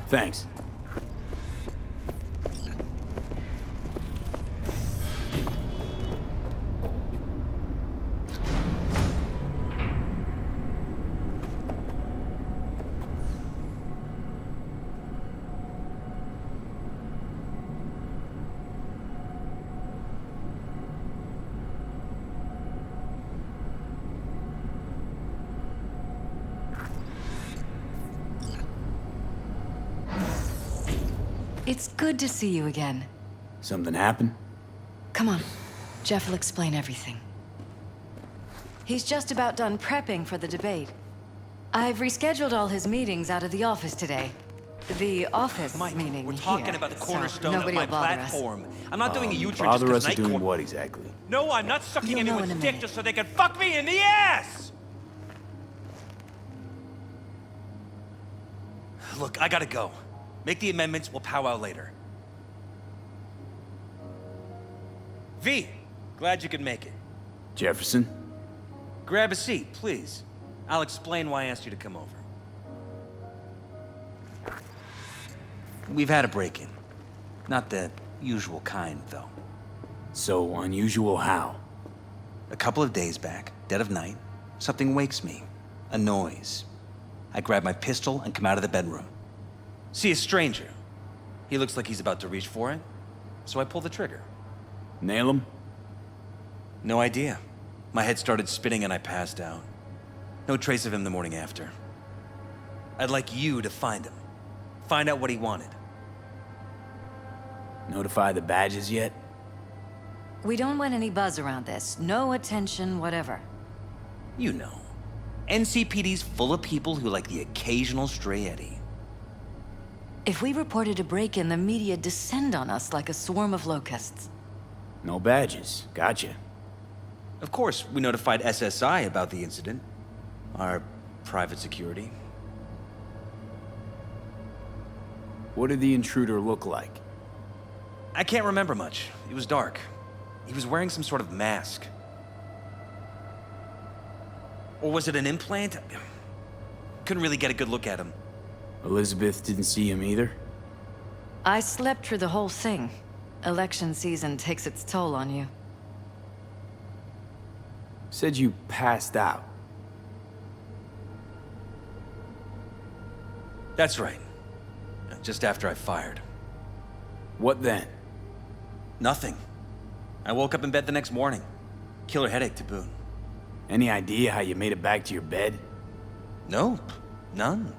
Thanks. It's good to see you again. Something happened? Come on. Jeff will explain everything. He's just about done prepping for the debate. I've rescheduled all his meetings out of the office today. The office meaning we're talking here, about the so cornerstone of nobody my will bother platform. I'm not doing a U-turn just Bother because us night doing court... what exactly? No, I'm not sucking You'll know anyone's in a dick minute. just so they can fuck me in the ass! Look, I gotta go. Make the amendments, we'll powwow later. V, glad you could make it. Jefferson? Grab a seat, please. I'll explain why I asked you to come over. We've had a break-in. Not the usual kind, though. So unusual how? A couple of days back, dead of night, something wakes me. A noise. I grab my pistol and come out of the bedroom. See a stranger. He looks like he's about to reach for it, so I pull the trigger. Nail him? No idea. My head started spinning and I passed out. No trace of him the morning after. I'd like you to find him. Find out what he wanted. Notify the badges yet? We don't want any buzz around this. No attention, whatever. You know. NCPD's full of people who like the occasional stray eddy. If we reported a break-in, the media'd descend on us like a swarm of locusts. No badges. Gotcha. Of course, we notified SSI about the incident. Our private security. What did the intruder look like? I can't remember much. It was dark. He was wearing some sort of mask. Or was it an implant? Couldn't really get a good look at him. Elizabeth didn't see him either? I slept through the whole thing. Election season takes its toll on you. Said you passed out. That's right. Just after I fired. What then? Nothing. I woke up in bed the next morning. Killer headache to boot. Any idea how you made it back to your bed? Nope. None.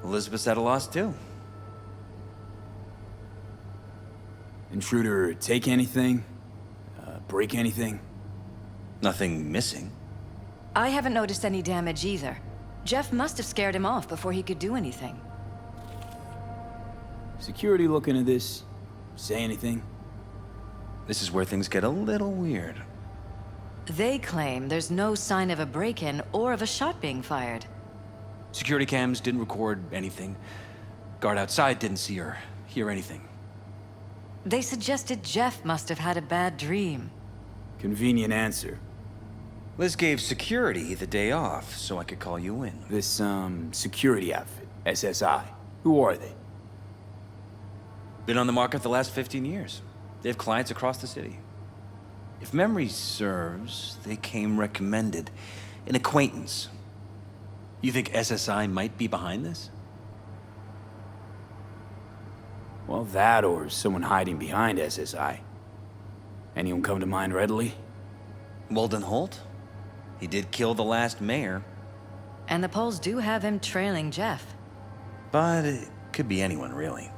Elizabeth's at a loss too. Intruder take anything? Break anything? Nothing missing. I haven't noticed any damage either. Jeff must have scared him off before he could do anything. Security looking at this? Say anything? This is where things get a little weird. They claim there's no sign of a break-in or of a shot being fired. Security cams didn't record anything. Guard outside didn't see or hear anything. They suggested Jeff must have had a bad dream. Convenient answer. Liz gave security the day off so I could call you in. This, security outfit, SSI. Who are they? Been on the market the last 15 years. They have clients across the city. If memory serves, they came recommended. An acquaintance. You think SSI might be behind this? Well, that or someone hiding behind SSI. Anyone come to mind readily? Walden Holt? He did kill the last mayor. And the polls do have him trailing Jeff. But it could be anyone, really.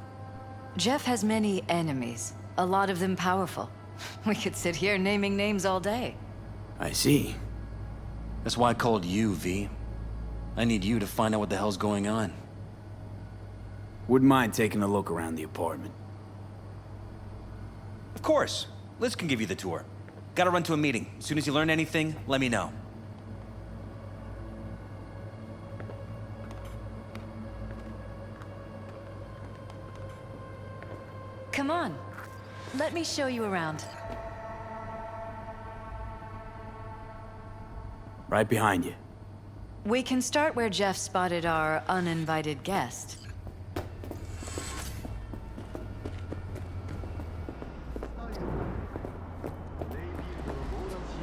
Jeff has many enemies, a lot of them powerful. We could sit here naming names all day. I see. That's why I called you, V. I need you to find out what the hell's going on. Wouldn't mind taking a look around the apartment. Of course. Liz can give you the tour. Gotta run to a meeting. As soon as you learn anything, let me know. Come on. Let me show you around. Right behind you. We can start where Jeff spotted our uninvited guest.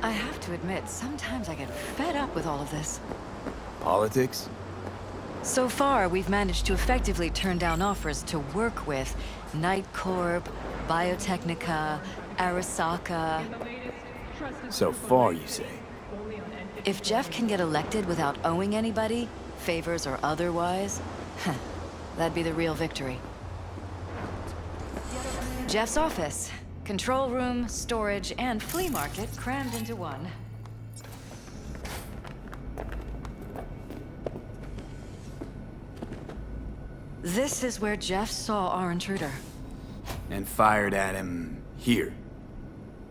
I have to admit, sometimes I get fed up with all of this. Politics? So far, we've managed to effectively turn down offers to work with Night Corp, Biotechnica, Arasaka. So far, you say? If Jeff can get elected without owing anybody, favors or otherwise, that'd be the real victory. Jeff's office. Control room, storage, and flea market crammed into one. This is where Jeff saw our intruder. And fired at him here.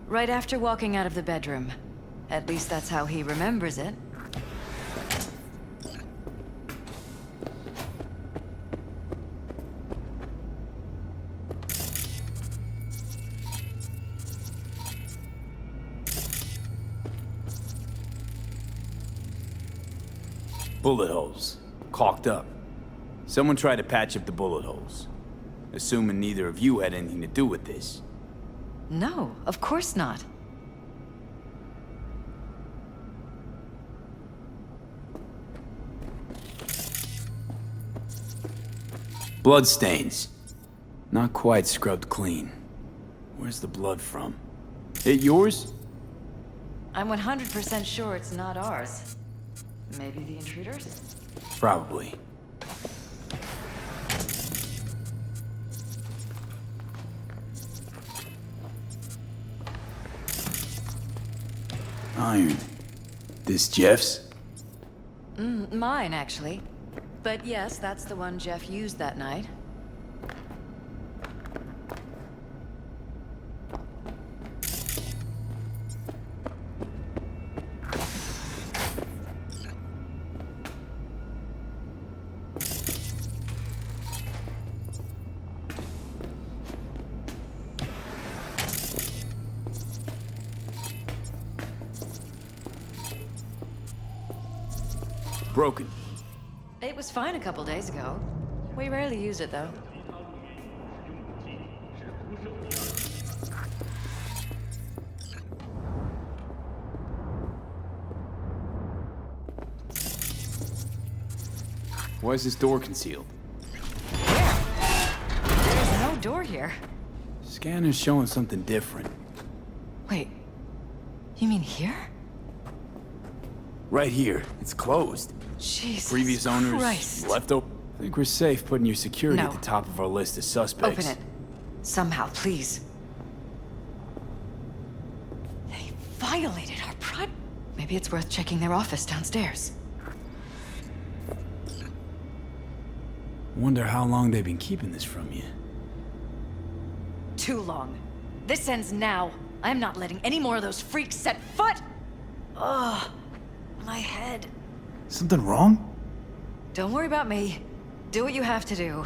Right after walking out of the bedroom. At least that's how he remembers it. Bullet holes. Caulked up. Someone tried to patch up the bullet holes. Assuming neither of you had anything to do with this. No, of course not. Bloodstains. Not quite scrubbed clean. Where's the blood from? It yours? I'm 100% sure it's not ours. Maybe the intruders? Probably. Iron. This Jeff's? Mine, actually. But yes, that's the one Jeff used that night. Broken. It was fine a couple days ago. We rarely use it, though. Why is this door concealed? There's no door here. Scanner's showing something different. Wait, you mean here? Right here. It's closed. Jesus Previous owners Christ. left open. I think we're safe putting your security No. at the top of our list of suspects. Open it. Somehow, please. They violated our private... Maybe it's worth checking their office downstairs. Wonder how long they've been keeping this from you. Too long. This ends now. I'm not letting any more of those freaks set foot... Ugh. My head. Something wrong? Don't worry about me. Do what you have to do.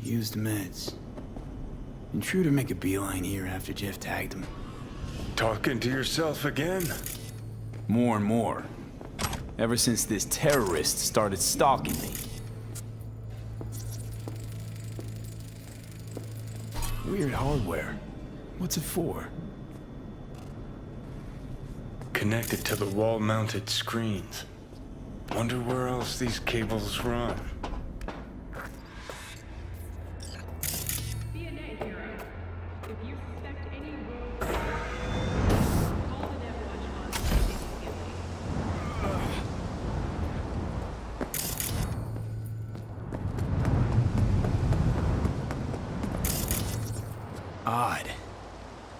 Used meds. Intruder make a beeline here after Jeff tagged him. Talking to yourself again? More and more. Ever since this terrorist started stalking me. Weird hardware. What's it for? Connected to the wall-mounted screens. Wonder where else these cables run. Odd.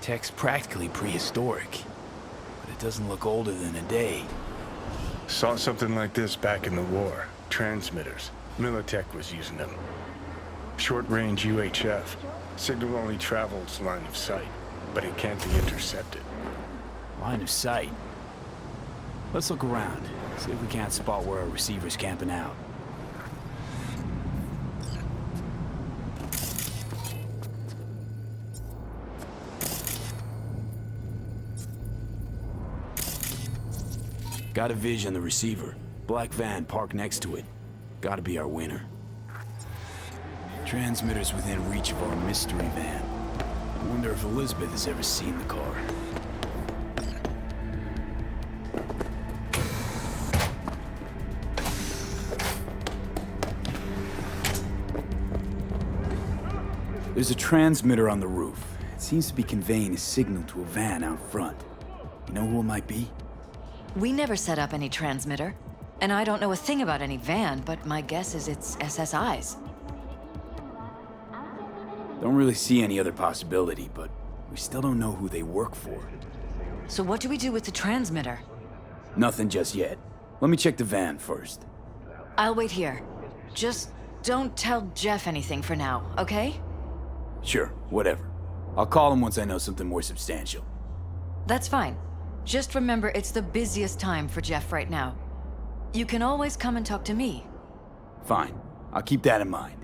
Tech's practically prehistoric. But it doesn't look older than a day. Saw something like this back in the war. Transmitters. Militech was using them. Short-range UHF. Signal only travels line of sight, but it can't be intercepted. Line of sight. Let's look around. See if we can't spot where our receiver's camping out. Got a vision on the receiver. Black van parked next to it. Gotta be our winner. Transmitter's within reach of our mystery van. I wonder if Elizabeth has ever seen the car. There's a transmitter on the roof. It seems to be conveying a signal to a van out front. You know who it might be? We never set up any transmitter. And I don't know a thing about any van, but my guess is it's SSI's. Don't really see any other possibility, but we still don't know who they work for. So what do we do with the transmitter? Nothing just yet. Let me check the van first. I'll wait here. Just don't tell Jeff anything for now, okay? Sure, whatever. I'll call him once I know something more substantial. That's fine. Just remember it's the busiest time for Jeff right now. You can always come and talk to me. Fine. I'll keep that in mind.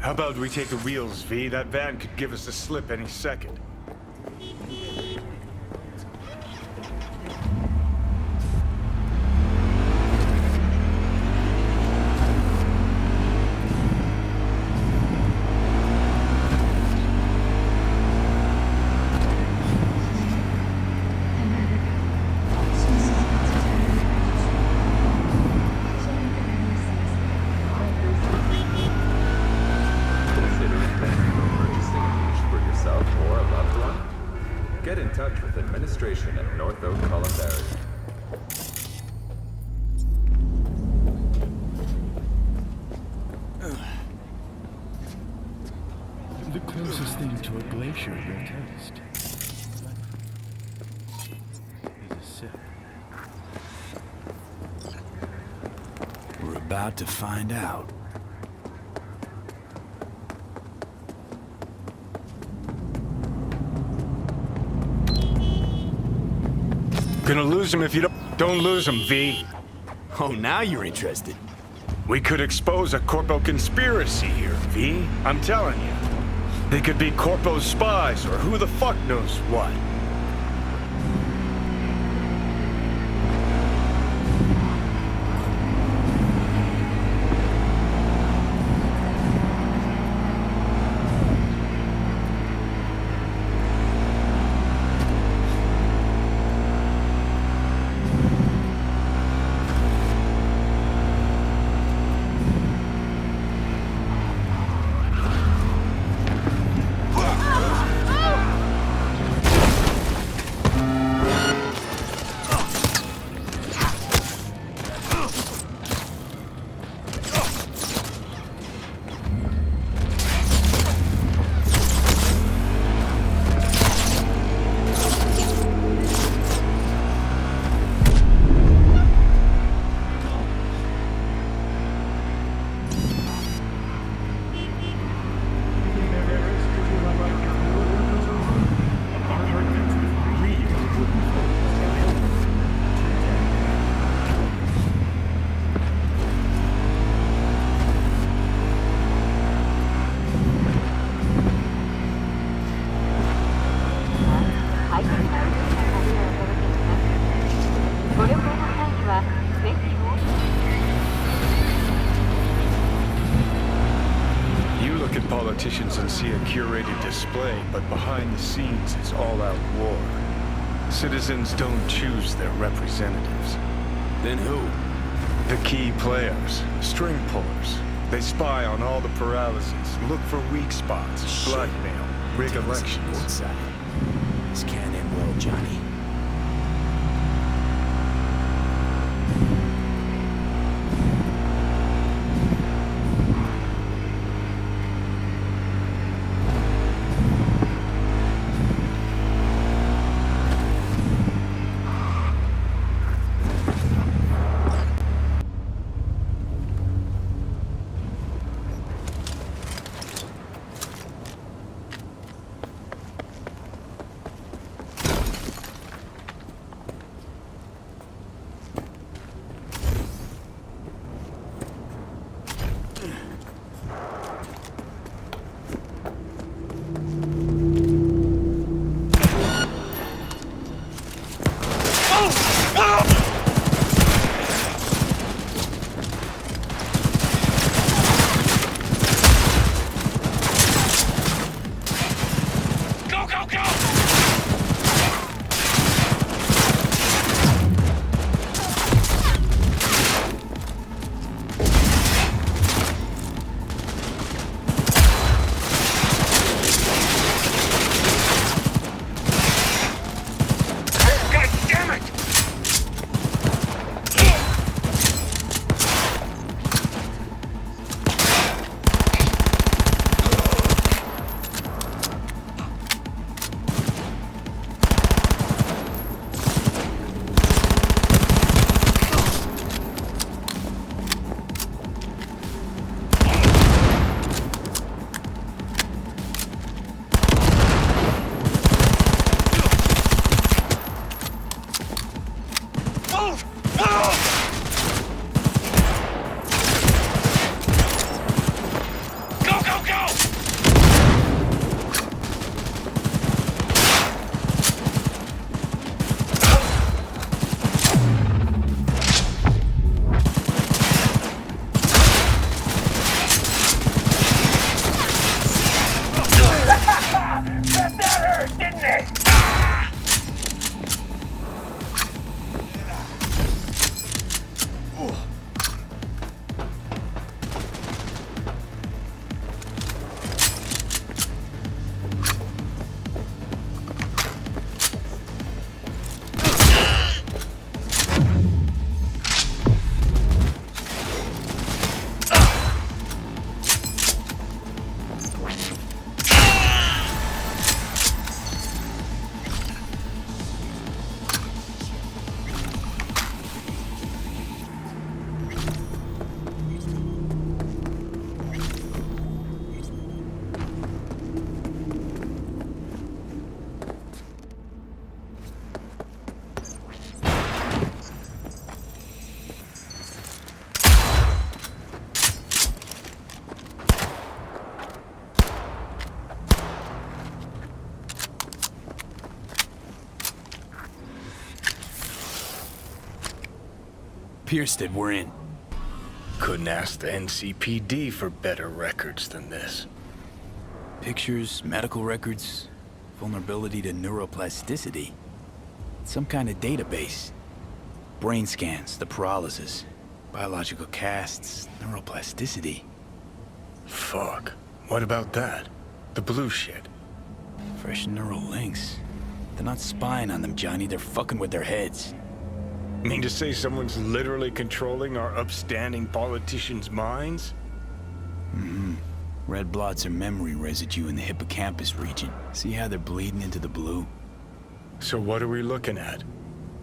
How about we take the wheels, V? That van could give us a slip any second. Get in touch with administration at North Oak Columbarium. The closest thing to a glacier you'll taste is a sip. We're about to find out. Gonna lose him if you don't lose him, V. Oh, now you're interested. We could expose a Corpo conspiracy here, V. I'm telling you. They could be Corpo's spies or who the fuck knows what. Politicians and see a curated display, but behind the scenes is all-out war. Citizens don't choose their representatives. Then who? The key players, string pullers, They spy on all the paralyses, look for weak spots, bloodmail, rig elections. Outside. This can't end well, Johnny. Pierced it, we're in. Couldn't ask the NCPD for better records than this. Pictures, medical records, vulnerability to neuroplasticity. Some kind of database. Brain scans, the paralysis, biological casts, neuroplasticity. Fuck. What about that? The blue shit. Fresh neural links. They're not spying on them, Johnny. They're fucking with their heads. Mean to say someone's literally controlling our upstanding politicians' minds? Mm-hmm. Red blots are memory residue in the hippocampus region. See how they're bleeding into the blue? So what are we looking at?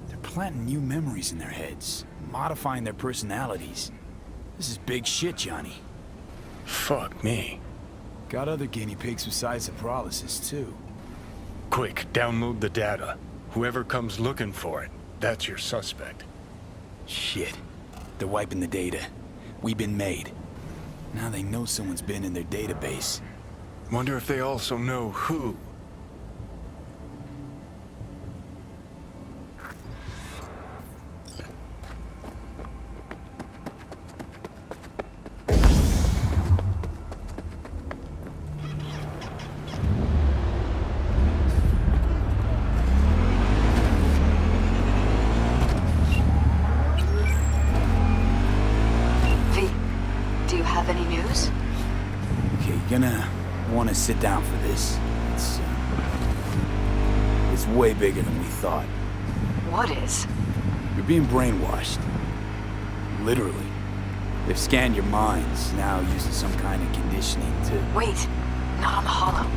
They're planting new memories in their heads, modifying their personalities. This is big shit, Johnny. Fuck me. Got other guinea pigs besides the paralysis, too. Quick, download the data. Whoever comes looking for it, that's your suspect. Shit. They're wiping the data. We've been made. Now they know someone's been in their database. Wonder if they also know who. V, do you have any news? You're gonna want to sit down for this. It's way bigger than we thought. What is? You're being brainwashed. Literally. They've scanned your minds, now using some kind of conditioning to... Wait, not on the holo.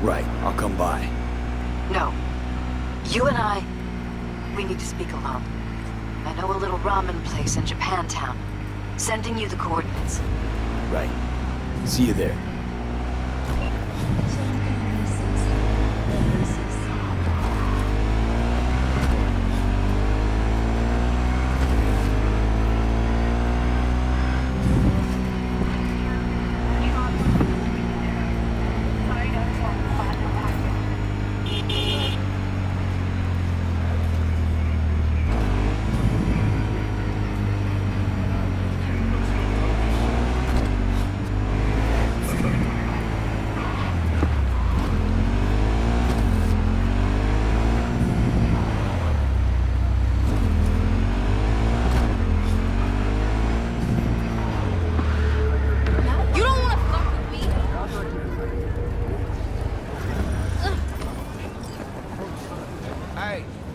Right, I'll come by. No. You and I, we need to speak alone. I know a little ramen place in Japantown. Sending you the coordinates. Right. See you there.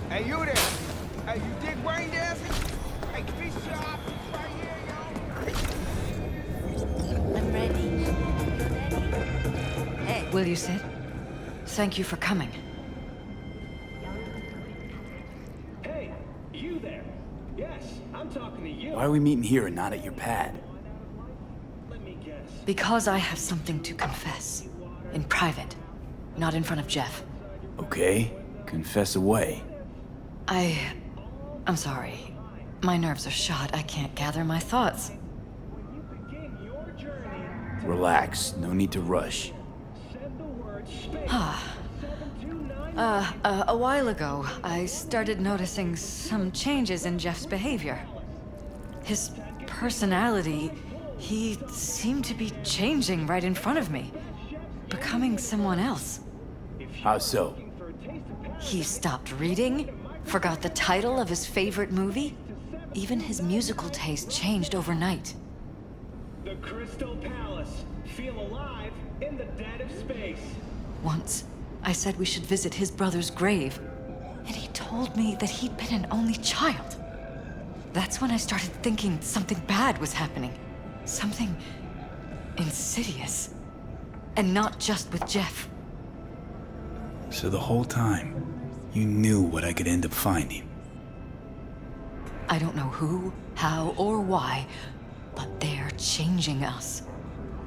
Hey, you there? Hey, you dig brain dancing? Hey, fish shop right here, yo. I'm ready. Hey. Will you sit? Thank you for coming. Hey, you there? Yes, I'm talking to you. Why are we meeting here and not at your pad? Let me guess. Because I have something to confess. In private. Not in front of Jeff. Okay, confess away. I'm sorry. My nerves are shot. I can't gather my thoughts. When you begin your journey, Relax, no need to rush. send the word space. 729. A while ago, I started noticing some changes in Jeff's behavior. His personality, he seemed to be changing right in front of me. Becoming someone else. How so? He stopped reading, forgot the title of his favorite movie. Even his musical taste changed overnight. The Crystal Palace. Feel alive in the dead of space. Once, I said we should visit his brother's grave, and he told me that he'd been an only child. That's when I started thinking something bad was happening. Something insidious. And not just with Jeff. So the whole time, you knew what I could end up finding. I don't know who, how, or why, but they're changing us.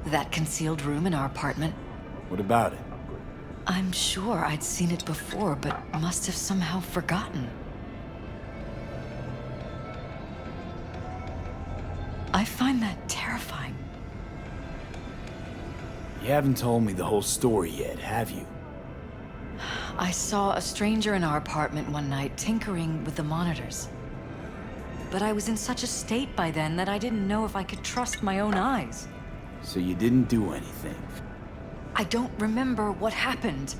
That concealed room in our apartment, What about it? I'm sure I'd seen it before, but must have somehow forgotten. I find that terrifying. You haven't told me the whole story yet, have you? I saw a stranger in our apartment one night tinkering with the monitors. But I was in such a state by then that I didn't know if I could trust my own eyes. So you didn't do anything. I don't remember what happened.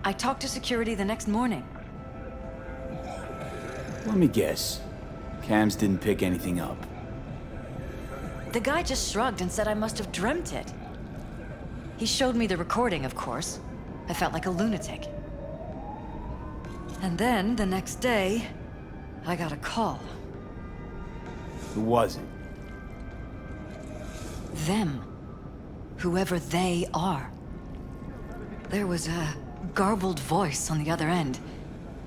I talked to security the next morning. Let me guess. Cams didn't pick anything up. The guy just shrugged and said I must have dreamt it. He showed me the recording, of course. I felt like a lunatic. And then, the next day, I got a call. Who was it? Them. Whoever they are. There was a garbled voice on the other end.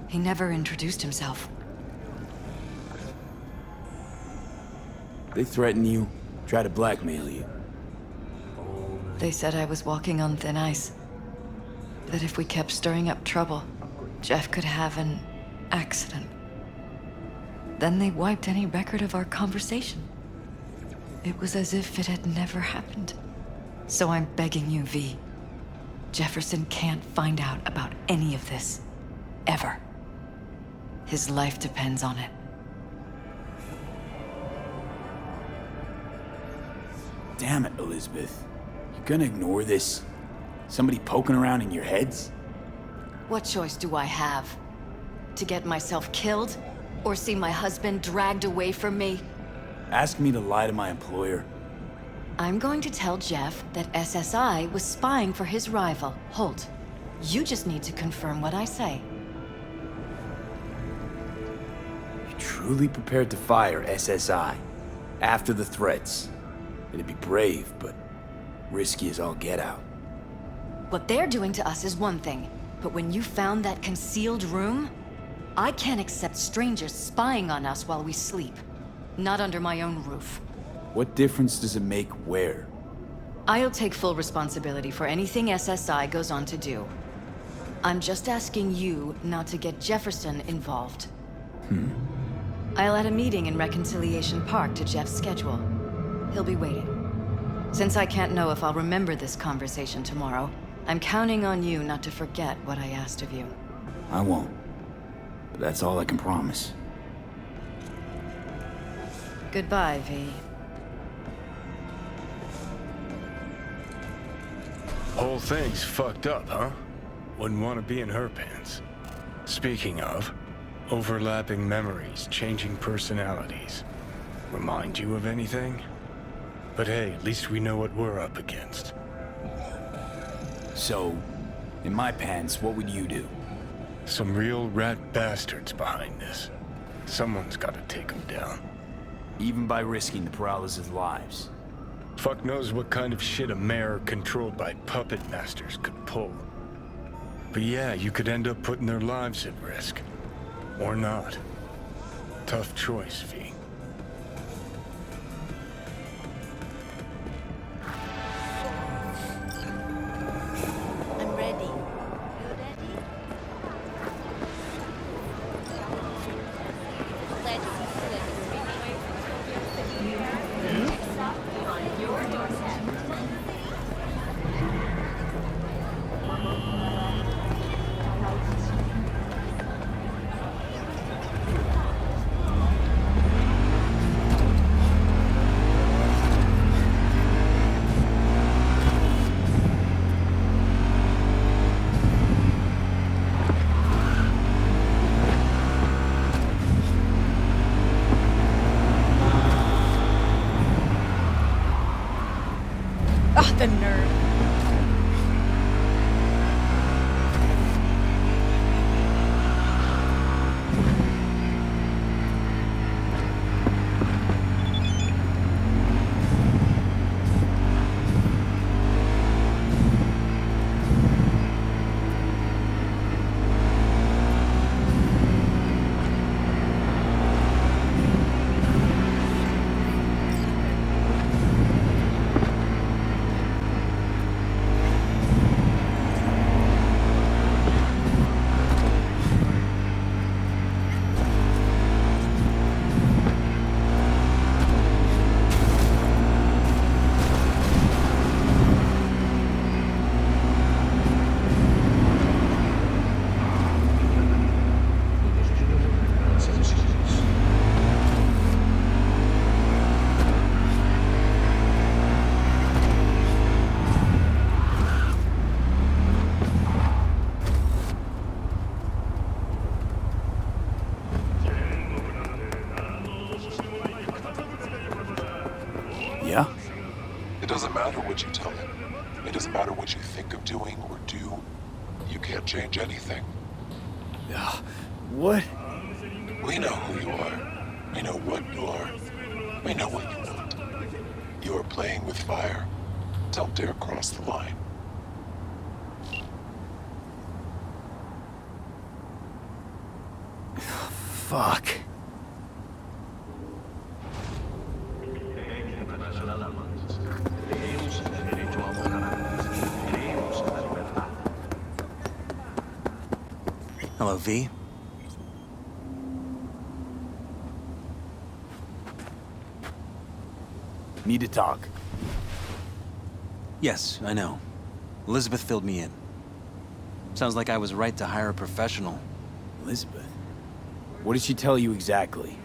He never introduced himself. They threaten you, try to blackmail you. They said I was walking on thin ice. That if we kept stirring up trouble, Jeff could have an accident. Then they wiped any record of our conversation. It was as if it had never happened. So I'm begging you, V. Jefferson can't find out about any of this. Ever. His life depends on it. Damn it, Elizabeth. You gonna ignore this? Somebody poking around in your heads? What choice do I have? To get myself killed? Or see my husband dragged away from me? Ask me to lie to my employer? I'm going to tell Jeff that SSI was spying for his rival, Holt. You just need to confirm what I say. You're truly prepared to fire SSI after the threats. It'd be brave, but risky as all get out. What they're doing to us is one thing, but when you found that concealed room, I can't accept strangers spying on us while we sleep. Not under my own roof. What difference does it make where? I'll take full responsibility for anything SSI goes on to do. I'm just asking you not to get Jefferson involved. I'll add a meeting in Reconciliation Park to Jeff's schedule. He'll be waiting. Since I can't know if I'll remember this conversation tomorrow, I'm counting on you not to forget what I asked of you. I won't. But that's all I can promise. Goodbye, V. Whole thing's fucked up, huh? Wouldn't want to be in her pants. Speaking of, overlapping memories, changing personalities. Remind you of anything? But hey, at least we know what we're up against. So, in my pants, what would you do? Some real rat bastards behind this. Someone's gotta take them down. Even by risking the Peralez's lives. Fuck knows what kind of shit a mayor controlled by puppet masters could pull. But yeah, you could end up putting their lives at risk. Or not. Tough choice, V. I'm ready. You ready? Let's on your doorstep. Ah, the nerd. Yeah? It doesn't matter what you tell him. It doesn't matter what you think of doing or do. You can't change anything. What? We know who you are. We know what you are. We know what you want. You are playing with fire. Don't dare cross the line. Fuck. Hello, V. Need to talk. Yes, I know. Elizabeth filled me in. Sounds like I was right to hire a professional. Elizabeth? What did she tell you exactly?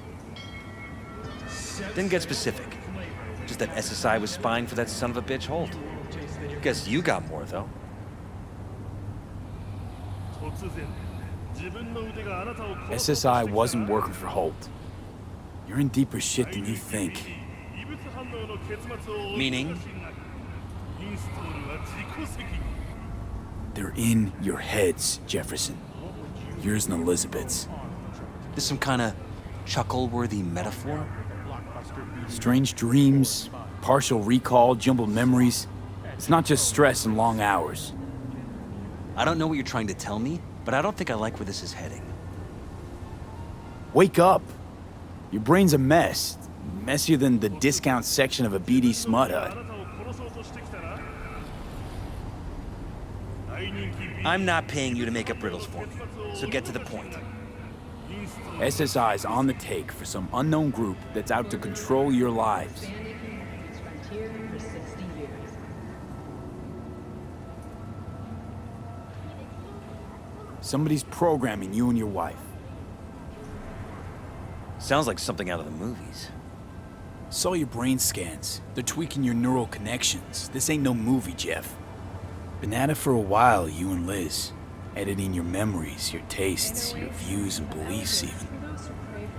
Didn't get specific. Just that SSI was spying for that son of a bitch Holt. Guess you got more, though. SSI wasn't working for Holt. You're in deeper shit than you think. Meaning? They're in your heads, Jefferson. Yours and Elizabeth's. This some kind of chuckle-worthy metaphor? Strange dreams, partial recall, jumbled memories. It's not just stress and long hours. I don't know what you're trying to tell me, but I don't think I like where this is heading. Wake up! Your brain's a mess. Messier than the discount section of a BD smut hut. I'm not paying you to make up riddles for me, so get to the point. SSI's on the take for some unknown group that's out to control your lives. Somebody's programming you and your wife. Sounds like something out of the movies. Saw your brain scans. They're tweaking your neural connections. This ain't no movie, Jeff. Been at it for a while, you and Liz. Editing your memories, your tastes, your views and beliefs even.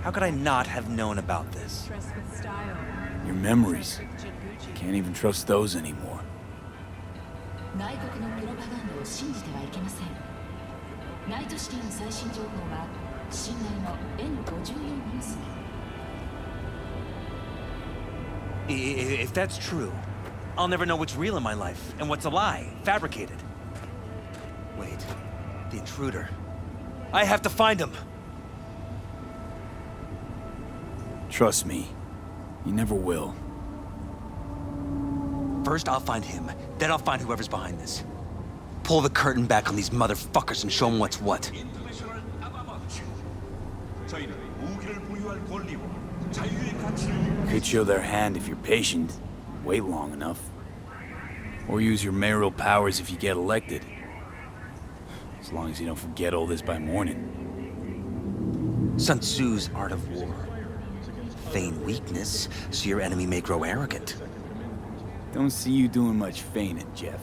How could I not have known about this? Your memories. Can't even trust those anymore. 外国のプロパガンダを信じてはいけません。ナイトシティの最新情報は信頼の N54 ニュース。If that's true, I'll never know what's real in my life and what's a lie, fabricated. Wait, the intruder. I have to find him. Trust me, you never will. First, I'll find him. Then I'll find whoever's behind this. Pull the curtain back on these motherfuckers and show them what's what. Could show their hand if you're patient, wait long enough. Or use your mayoral powers if you get elected. As long as you don't forget all this by morning. Sun Tzu's Art of War. Feign weakness, so your enemy may grow arrogant. Don't see you doing much feigning, Jeff.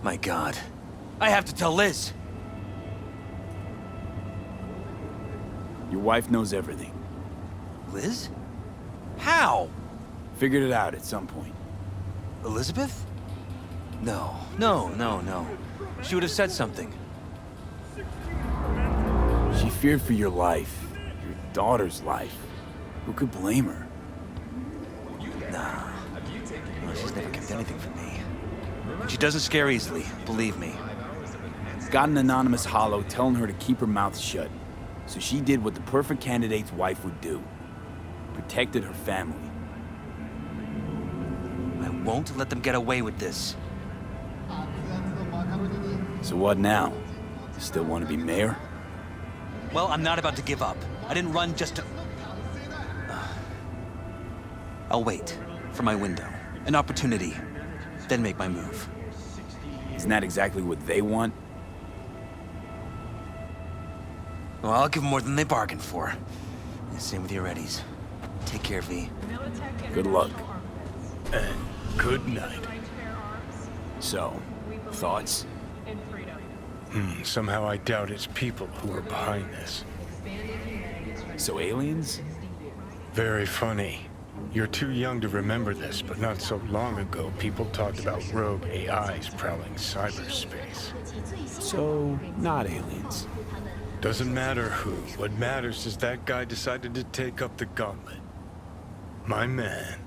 My God. I have to tell Liz! Your wife knows everything. Liz? How? Figured it out at some point. Elizabeth? No. She would have said something. She feared for your life, your daughter's life. Who could blame her? Nah. Well, she's never kept anything from me. And she doesn't scare easily, believe me. Got an anonymous hollow telling her to keep her mouth shut. So she did what the perfect candidate's wife would do. Protected her family. I won't let them get away with this. So what now? You still want to be mayor? Well, I'm not about to give up. I didn't run just to... I'll wait for my window, an opportunity, then make my move. Isn't that exactly what they want? Well, I'll give them more than they bargained for. And same with your Eddies. Take care, V. Good luck. And good night. So, thoughts? Somehow I doubt it's people who are behind this. So aliens? Very funny. You're too young to remember this, but not so long ago, people talked about rogue AIs prowling cyberspace. So, not aliens. Doesn't matter who. What matters is that guy decided to take up the gauntlet. My man.